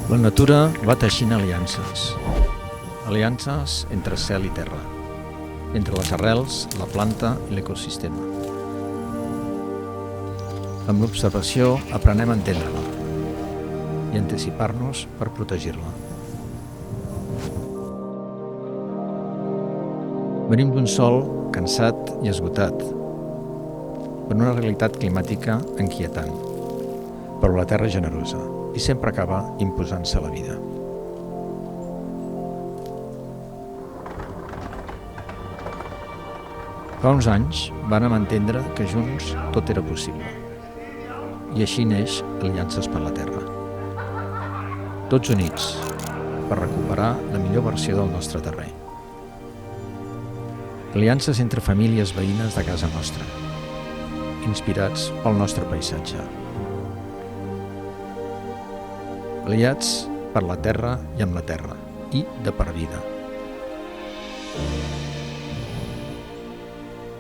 La natura va teixint aliances. Aliances entre cel i terra, entre les arrels, la planta i l'ecosistema. Amb l'observació aprenem a entendre-la i anticipar-nos per protegir-la. Venim d'un sol cansat i esgotat, per una realitat climàtica inquietant, però la terra és generosa i sempre acaba imposant-se la vida. Fa uns anys vàrem entendre que junts tot era possible, i així neix Aliances per la Terra. Tots units per recuperar la millor versió del nostre terreny. Aliances entre famílies veïnes de casa nostra, inspirats pel nostre paisatge. Aliats per la terra i amb la terra, i de per vida.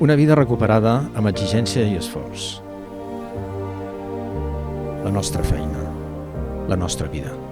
Una vida recuperada amb exigència i esforç. La nostra feina, la nostra vida.